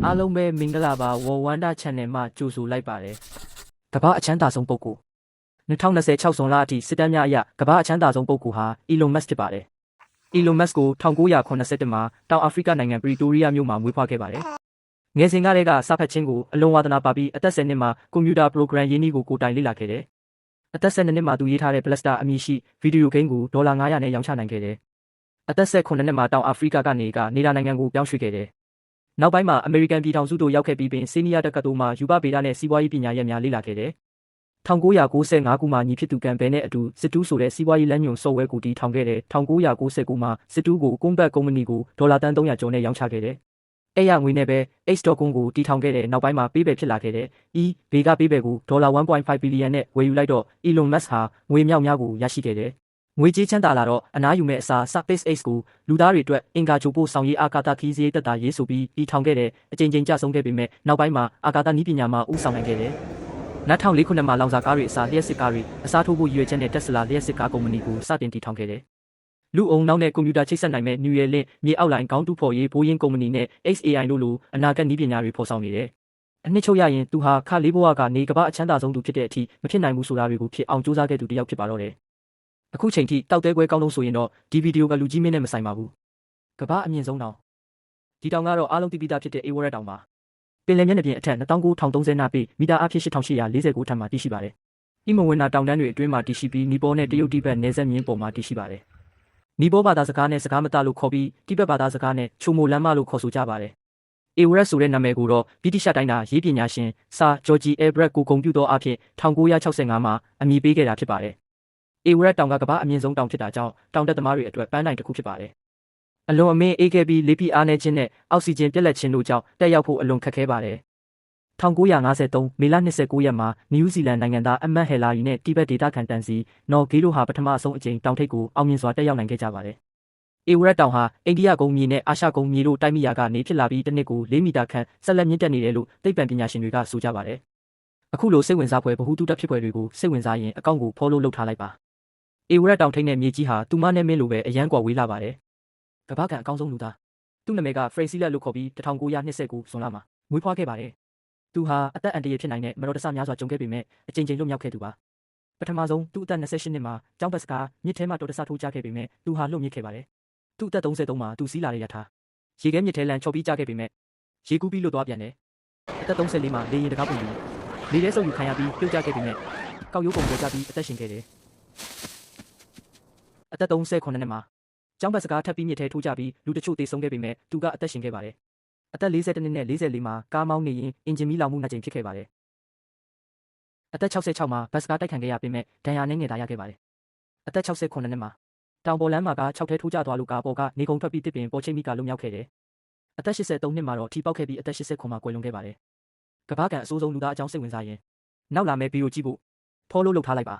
အားလုံးပဲမင်္ဂလာပါဝဝန္တာ channel မှာကြိုဆိုလိုက်ပါတယ်ကမ္ဘာအချမ်းသာဆုံးပုဂ္ဂိုလ်2026ဇွန်လအထိစစ်တမ်းများအရကမ္ဘာအချမ်းသာဆုံးပုဂ္ဂိုလ်ဟာ Elon Musk ဖြစ်ပါတယ် Elon Musk ကို1981မှာတောင်အာဖရိကနိုင်ငံပရီတိုးရီးယားမြို့မှာမွေးဖွားခဲ့ပါတယ်ငယ်စဉ်ကတည်းကစာဖတ်ခြင်းကိုအလွန်ဝါသနာပါပြီးအသက်10နှစ်မှာကွန်ပျူတာပရိုဂရမ်ရေးနည်းကိုကိုယ်တိုင်လေ့လာခဲ့တယ်အသက်12နှစ်မှာသူရေးထားတဲ့ Blaster အမည်ရှိဗီဒီယိုဂိမ်းကိုဒေါ်လာ900နဲ့ရောင်းချနိုင်ခဲ့တယ်အသက်18နှစ်မှာတောင်အာဖရိကကနေနေတာနိုင်ငံကိုပြောင်းရွှေ့ခဲ့တယ်နောက်ပိုင်းမှာအမေရိကန်ပြည်ထောင်စုတို့ရောက်ခဲ့ပြီးပင်ဆေးနီးယားတက္ကသိုလ်မှာယူပဗေဒနဲ့စီးပွားရေးပညာရပ်များလေ့လာခဲ့တယ်1995ခုမှာညီဖြစ်သူကံဘဲနဲ့အတူစစ်တူးဆိုတဲ့စီးပွားရေးလမ်းညွှန်ဆော့ဝဲကိုတည်ထောင်ခဲ့တယ်1999မှာစစ်တူးကိုကွန်ဘတ်ကုမ္ပဏီကိုဒေါ်လာတန်း300ကျော်နဲ့ရောင်းချခဲ့တယ်အဲ့ရငွေနဲ့ပဲ H.com ကိုတည်ထောင်ခဲ့တဲ့နောက်ပိုင်းမှာပေးပယ်ဖြစ်လာခဲ့တဲ့ ဘေကပေးပယ်ကိုဒေါ်လာ 1.5 ဘီလီယံနဲ့ဝယ်ယူလိုက်တော့ Elon Musk ဟာငွေမြောက်များကိုရရှိခဲ့တယ်ငွေကြေးချမ်းသာလာတော့အနားယူမဲ့အစား SpaceX ကိုလူသားတွေအတွက်အင်္ဂါချိုပို့ဆောင်ရေးအာကာသခီးစည်းတက်တာရေးဆိုပြီးတည်ထောင်ခဲ့တဲ့အကြိမ်ကြိမ်ကြဆုံးခဲ့ပေမဲ့နောက်ပိုင်းမှာအာကာသနည်းပညာမှာဦးဆောင်နိုင်ခဲ့တယ်2004ခုနှစ်မှာလောင်စာကားတွေအစားလျှက်စစ်ကားတွေအစားထိုးဖို့ရည်ရွယ်ချက်နဲ့ Tesla လျှက်စစ်ကားကုမ္ပဏီကိုစတင်တည်ထောင်ခဲ့တယ်လူအုံနောက်နဲ့ကွန်ပျူတာချိတ်ဆက်နိုင်မဲ့ Neuralink မြေအောက်လိုင်းခေါင်းတူးဖော်ရေးဘိုးရင်းကုမ္ပဏီနဲ့ XAI တို့လိုအနာဂတ်နည်းပညာတွေဖော်ဆောင်နေတယ်အနှစ်ချုပ်ရရင်သူဟာခလေးဘဝကနေကမ္ဘာအချမ်းသာဆုံးသူဖြစ်တဲ့အထိမဖြစ်နိုင်ဘူးဆိုတာတွေကိုဖြစ်အောင်စူးစမ်းခဲ့သူတစ်ယောက်ဖြစ်ပါတော့တယ်အခုချိန်ထိတောက်တဲကွဲကောင်းလုံးဆိုရင်တော့ဒီဗီဒီယိုကလူကြီးမင်းနဲ့မဆိုင်ပါဘူးကမ္ဘာအမြင့်ဆုံးတောင်ဒီတောင်ကတော့အားလုံးသိပြီးသားဖြစ်တဲ့ Everest တောင်ပါပင်လယ်မျက်နှာပြင်အထက်29,030နာပေမီတာအဖြစ်8,849ထပ်မှာတည်ရှိပါတယ်။ဤမဝင်နာတောင်တန်းတွေအတွင်းမှာတည်ရှိပြီးနီပေါနဲ့တရုတ်တိဘက်နယ်စပ်မြင်းပေါ်မှာတည်ရှိပါတယ်။နီပေါဘာသာစကားနဲ့စကားမတလို့ခေါ်ပြီးတိဘက်ဘာသာစကားနဲ့ချိုမိုလမ်းမလို့ခေါ်ဆိုကြပါတယ်။ Everest ဆိုတဲ့နာမည်ကိုတော့ဗြိတိရှတိုင်းသားရေးပညာရှင်ဆာဂျော်ဂျီအဲဘရက်ကိုဂုဏ်ပြုသောအဖြစ်1965မှာအမည်ပေးခဲ့တာဖြစ်ပါတယ်။ Everest တောင်ကကမ္ဘာအမြင့်ဆုံးတောင်ဖြစ်တာကြောင့်တောင်တက်သမားတွေအတွက်ပန်းတိုင်တစ်ခုဖြစ်ပါတယ်။အလွန်အမင်းအေးခဲ့ပြီးလေပြင်းအားနည်းခြင်းနဲ့အောက်ဆီဂျင်ပြတ်လတ်ခြင်းတို့ကြောင့်တက်ရောက်ဖို့အလွန်ခက်ခဲပါတယ်1953မေလ29ရက်မှာနယူးဇီလန်နိုင်ငံသားအမတ်ဟယ်လာရီနဲ့တိဘက်ဒေသခံတန်စီနော်ဂေးတို့ဟာပထမဆုံးအကြိမ်တောင်ထိပ်ကိုအောင်မြင်စွာတက်ရောက်နိုင်ခဲ့ကြပါတယ်။အေဝရက်တောင်ဟာအိန္ဒိယကုန်းမြေနဲ့အာရှကုန်းမြေတို့တိုက်မိရာကနေဖြစ်လာပြီးတစ်နှစ်ကို4မီတာခန့်ဆက်လက်မြင့်တက်နေတယ်လို့သိပ္ပံပညာရှင်တွေကဆိုကြပါတယ်။အခုလိုစိတ်ဝင်စားဖွယ်ဗဟုသုတဖြစ်ဖွယ်တွေကိုစိတ်ဝင်စားရင်အကောင့်ကို follow လုပ်ထားလိုက်ပါ။အေဝရက်တောင်ထိပ်နဲ့မြေကြီးဟာသူမနဲ့မင်းလိုပဲအရန်ကွာဝေးလာပါတယ်။ကမ္ဘာကန်အကောင်းဆုံးလူသားသူ့နာမည်က Frazier လို့ခေါ်ပြီး1929ဇွန်လမှာမွေးဖွားခဲ့ပါတယ်။သူဟာအသက်အန္တရာယ်ဖြစ်နိုင်တဲ့မတော်တဆများစွာကြုံခဲ့ပေမဲ့အကြိမ်ကြိမ်လွတ်မြောက်ခဲ့သူပါပထမဆုံးသူ့အသက်28နှစ်မှာကျောင်းဘတ်စကားမြစ်ထဲမှာတော်တဆထိုးကျခဲ့ပေမဲ့သူဟာလွတ်မြောက်ခဲ့ပါတယ်သူ့အသက်33မှာသူစီးလာတဲ့ရထားရေခဲမြစ်ထဲလန်ချော်ပြီးကျခဲ့ပေမဲ့ရေကူးပြီးလွတ်သွားပြန်တယ်အသက်34မှာလေရင်တကားပုံပြီးလေထဲဆုပ်ယူခံရပြီးပြုတ်ကျခဲ့ပေမဲ့ကောက်ရိုးပုံပေါ်ကျပြီးအသက်ရှင်ခဲ့တယ်အသက်38နှစ်မှာကျောင်းဘတ်စကားထပ်ပြီးမြစ်ထဲထိုးကျပြီးလူတချို့သေဆုံးခဲ့ပေမဲ့သူကအသက်ရှင်ခဲ့ပါတယ်အသက်42နှစ်နဲ့44မှာကားမောင်းနေရင်အင်ဂျင်မီးလောင်မှုနှစ်ကြိမ်ဖြစ်ခဲ့ပါတယ်အသက်66မှာဘတ်စကားတိုက်ခံခဲ့ရပေမဲ့ဒဏ်ရာနဲ့ငယ်သားရခဲ့ပါတယ်အသက်69နှစ်မှာတောင်ပေါ်လမ်းမှာကား6ထဲထိုးကျသွားလို့ကားပေါ်ကနေကုန်ထွက်ပြီးတစ်ပင်ပေါ်ချိတ်မိကလွတ်မြောက်ခဲ့တယ်အသက်83နှစ်မှာတော့ထီပေါက်ခဲ့ပြီးအသက်89မှာကွယ်လွန်ခဲ့ပါတယ်ကမ္ဘာကန်အဆိုးဆုံးလူသားအကြောင်းစိတ်ဝင်စားရင်နောက်လာမယ့်ဗီဒီယိုကြည့်ဖို့ follow လုပ်ထားလိုက်ပါ